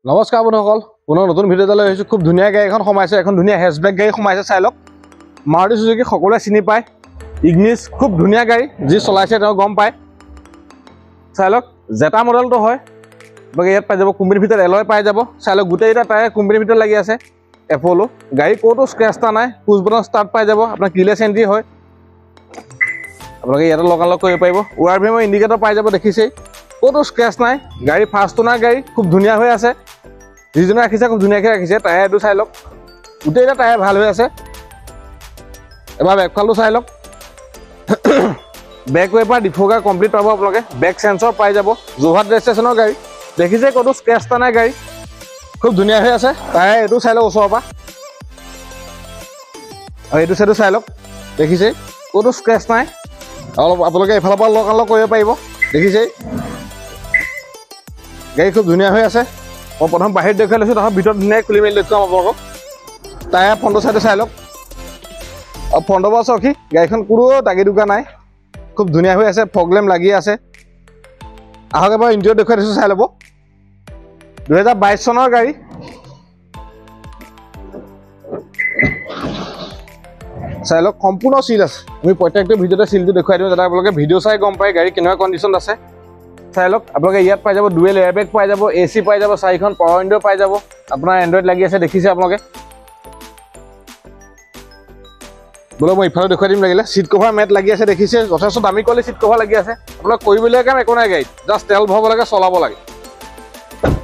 নমস্কাৰ বন্ধুসকল, পুনৰ নতুন ভিডিঅ' এটালৈ আহিছোঁ। খুব ধুনীয়া গাড়ী এখন সোমাইছে, এখন ধুনীয়া হেচবেক গাড়ী সোমাইছে, চাই লওক। মাৰুতি চুজুকি সকলোৱে চিনি পায়, ইগনিছ খুব ধুনীয়া গাড়ী, যি চলাইছে তেওঁ গম পায়। চাই লওক, জেটা মডেলটো হয়, বাকী ইয়াত পাই যাব কোম্পানীৰ ভিতৰত এলয় পাই যাব। চাই লওক, গোটেইকেইটা টায়াৰ কোম্পানীৰ ভিতৰত লাগি আছে, এপ'লো গাড়ী ক'তো স্ক্ৰেচ এটা নাই, পুছ বটন ষ্টাৰ্ট পাই যাব, আপোনাৰ কিলেছ এণ্ট্ৰি হয়। আপোনালোকে ইয়াতে লগালগ কৰিব পাৰিব। ৱাৰ ভিমৰ ইণ্ডিকেটৰ পাই যাব, দেখিছেই ক'তো স্ক্ৰেচ নাই, গাড়ী ফাৰ্ষ্ট অনাৰ গাড়ী, খুব ধুনীয়া হৈ আছে। যিজনে ৰাখিছে খুব ধুনীয়াকৈ ৰাখিছে। টায়াৰটো চাই লওক, গোটেইকেইটা টায়াৰ ভাল হৈ আছে। এবাৰ বেকফালটো চাই লওক, বেক ৱেপাৰ ডিফগাৰ কমপ্লিট পাব আপোনালোকে, বেক চেঞ্চৰ পাই যাব, যোৰহাট ৰেজিষ্ট্ৰেশ্যনৰ গাড়ী, দেখিছে ক'তো স্ক্ৰেচ এটা নাই, গাড়ী খুব ধুনীয়া হৈ আছে। টায়াৰ এইটো চাই লওক ওচৰৰ পৰা, আৰু এইটো চাইডো চাই লওক, দেখিছেই ক'তো স্ক্ৰেচ নাই। অলপ আপোনালোকে এইফালৰ পৰা লগালগ কৰিব পাৰিব, দেখিছেই গাড়ী খুব ধুনীয়া হৈ আছে। মই প্ৰথম বাহিৰত দেখুৱাই লৈছোঁ, তাৰপিছত ভিতৰত ধুনীয়াকৈ খুলি মেলি দেখুৱাম আপোনালোকক। টায়াৰ ফ্ৰণ্টৰ চাইডে চাই লওক, আৰু ফ্ৰণ্টৰ পৰা চকী, গাড়ীখন কোনো দাগি দুগা নাই, খুব ধুনীয়া হৈ আছে, ফগলেম লাগি আছে। আহক এবাৰ ইণ্টেৰিয়ৰ দেখুৱাই দিছোঁ, চাই ল'ব। 2022 চনৰ গাড়ী, চাই লওক সম্পূৰ্ণ চিল আছে। আমি প্ৰত্যেকটো ভিডিঅ'তে চিলটো দেখুৱাই দিওঁ, যাতে আপোনালোকে ভিডিঅ' চাই গম পায় গাড়ী কেনেকুৱা কণ্ডিশ্যন আছে। চাই লওক, আপোনালোকে ইয়াত পাই যাব ডুৱেল এয়াৰবেগ পাই যাব, AC পাই যাব, 4খন পাৱাৰ উইণ্ডো পাই যাব। আপোনাৰ এণ্ড্ৰইড লাগি আছে, দেখিছে আপোনালোকে। বোলো মই ইফালে দেখুৱাই দিম লাগিলে। চিট কভাৰ মেট লাগি আছে, দেখিছে যথেষ্ট দামী কোৱালিটি চিট কভাৰ লাগি আছে। আপোনাক কৰিবলগীয়া কাম একো নাই গাড়ীত, জাষ্ট তেল ভৰাব লাগে, চলাব লাগে।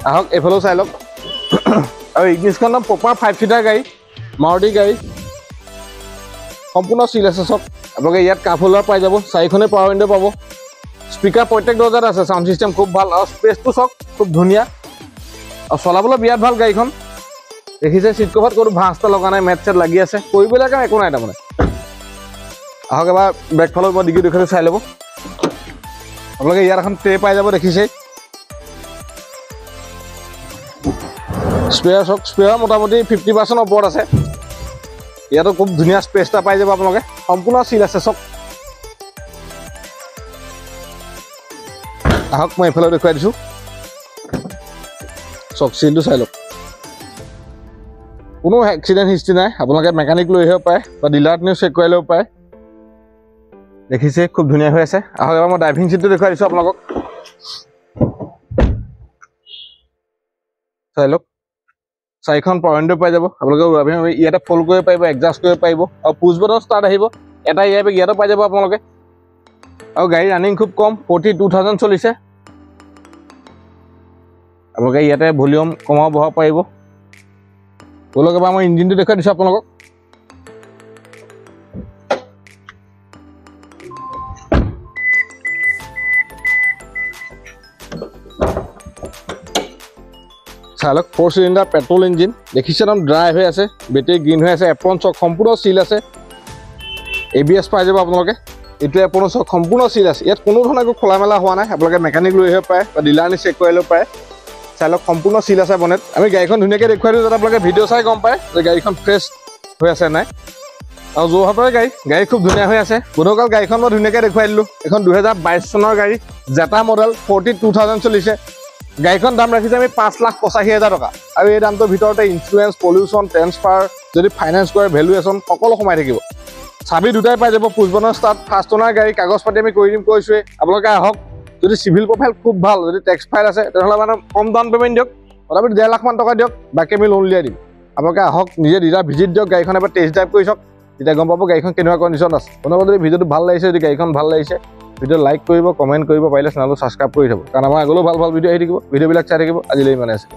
আহক এইফালেও চাই লওক, আৰু ইগনিছখন প্ৰপাৰ 5 ছিটাৰ গাড়ী, মাৰুতি গাড়ী, সম্পূৰ্ণ চিল আছে চব। আপোনালোকে ইয়াত কাপ হোল্ডাৰ পাই যাব, 4খনে পাৱাৰ উইণ্ডো পাব, স্পীকাৰ প্ৰত্যেক দৰ্জাত আছে, চাউণ্ড চিষ্টেম খুব ভাল, আৰু স্পেচটো চাওক খুব ধুনীয়া, আৰু চলাবলৈ বিৰাট ভাল গাড়ীখন। দেখিছে চিট কভাৰত ক'তো ভাঁজ এটা লগা নাই, মেট চেট লাগি আছে, কৰিবলগীয়া কাম একো নাই তাৰমানে। আহক এবাৰ বেকফালৰ পৰা ডিগ্ৰী দেখুৱাই চাই ল'ব। আপোনালোকে ইয়াত এখন ট্ৰে পাই যাব, দেখিছেই। স্পেয়াৰ চাওক, স্পেয়াৰ মোটামুটি 50% ওপৰত আছে। ইয়াতো খুব ধুনীয়া স্পেচ এটা পাই যাব আপোনালোকে, সম্পূৰ্ণ চিল আছে চব। আহক মই এইফালে দেখুৱাই দিছোঁ, চক চিলটো চাই লওক, কোনো এক্সিডেণ্ট হিষ্ট্ৰী নাই। আপোনালোকে মেকানিক লৈ আহিব পাৰে, বা ডিলাৰত নিও চেক কৰাই ল'ব পাৰে। দেখিছে খুব ধুনীয়া হৈ আছে। আহক এবাৰ মই ড্ৰাইভিং চিটটো দেখুৱাই দিছোঁ আপোনালোকক, চাই লওক। 4খন পাৱাৰ উইণ্ডো পাই যাব, আপোনালোকে ইয়াতে ফল্ড কৰিব পাৰিব, এডজাষ্ট কৰিব পাৰিব, আৰু পুছ বটন ষ্টাৰ্ট আহিব। এটা এয়াৰবেগ ইয়াতো পাই যাব আপোনালোকে। আৰু গাড়ী ৰানিং খুব কম, 42,000 চলিছে। আপোনালোকে ইয়াতে ভলিউম কমাব বঢ়াব পাৰিব। ব'লক এবাৰ মই ইঞ্জিনটো দেখুৱাই দিছোঁ আপোনালোকক। চাই লওক, 4 চিলিণ্ডাৰ পেট্ৰল ইঞ্জিন, দেখিছে একদম ড্ৰাই হৈ আছে, বেটেৰী গ্ৰীণ হৈ আছে, এপ্ৰন চক সম্পূৰ্ণ চিল আছে। ABS পাই যাব আপোনালোকে। এইটো এপ্ৰন চক সম্পূৰ্ণ চিল আছে, ইয়াত কোনো ধৰণৰ একো খোলা মেলা হোৱা নাই। আপোনালোকে মেকানিক লৈ আহিব পাৰে, বা ডিলাৰ নি চেক কৰি ল'ব পাৰে। চাই লওক সম্পূৰ্ণ চিল আছে বনেট। আমি গাড়ীখন ধুনীয়াকৈ দেখুৱাই দিওঁ, যাতে আপোনালোকে ভিডিঅ' চাই গম পায় যে গাড়ীখন ফ্ৰেছ হৈ আছে নাই। আৰু যোৰহাটৰ গাড়ী খুব ধুনীয়া হৈ আছে। বন্ধুসকল, গাড়ীখন মই ধুনীয়াকৈ দেখুৱাই দিলোঁ। এখন 2022 চনৰ গাড়ী, জেটা মডেল, 42,000 চলিছে। গাড়ীখন দাম ৰাখিছে আমি 5,85,000 টকা। আৰু এই দামটোৰ ভিতৰতে ইঞ্চুৰেঞ্চ, পলিউশ্যন, ট্ৰেন্সফাৰ, যদি ফাইনেন্স কৰে ভেলুৱেশ্যন সকলো সোমাই থাকিব। চাবি দুটাই পাই যাব, পুছ বটন ষ্টাৰ্ট, ফাৰ্ষ্ট অনাৰ গাড়ী, কাগজ পাতি আমি কৰি দিম, কৈছোঁৱেই। আপোনালোকে আহক, যদি চিভিল প্ৰফাইল খুব ভাল, যদি টেক্স ফাইল আছে, তেনেহ'লে মানে কম ডাউন পে'মেণ্ট দিয়ক, তথাপি 1.5 লাখ মান টকা দিয়ক, বাকী আমি লোন উলিয়াই দিম। আপোনালোকে আহক, নিজে ডিলাৰ ভিজিট দিয়ক, গাড়ীখন এবাৰ টেষ্ট ড্ৰাইভ কৰি চাওক, তেতিয়া গম পাব গাড়ীখন কেনেকুৱা কণ্ডিশ্যন আছে। আপোনালোকৰ যদি ভিডিঅ'টো ভাল লাগিছে, যদি গাড়ীখন ভাল লাগিছে, ভিডিঅ' লাইক কৰিব, কমেণ্ট কৰিব, পাৰিলে চেনেলটো ছাবস্ক্ৰাইব কৰি থ'ব, কাৰণ আমাৰ আগলৈও ভাল ভাল ভিডিঅ' আহি থাকিব। ভিডিঅ'বিলাক চাই থাকিব। আজিলৈ ইমানে আছে।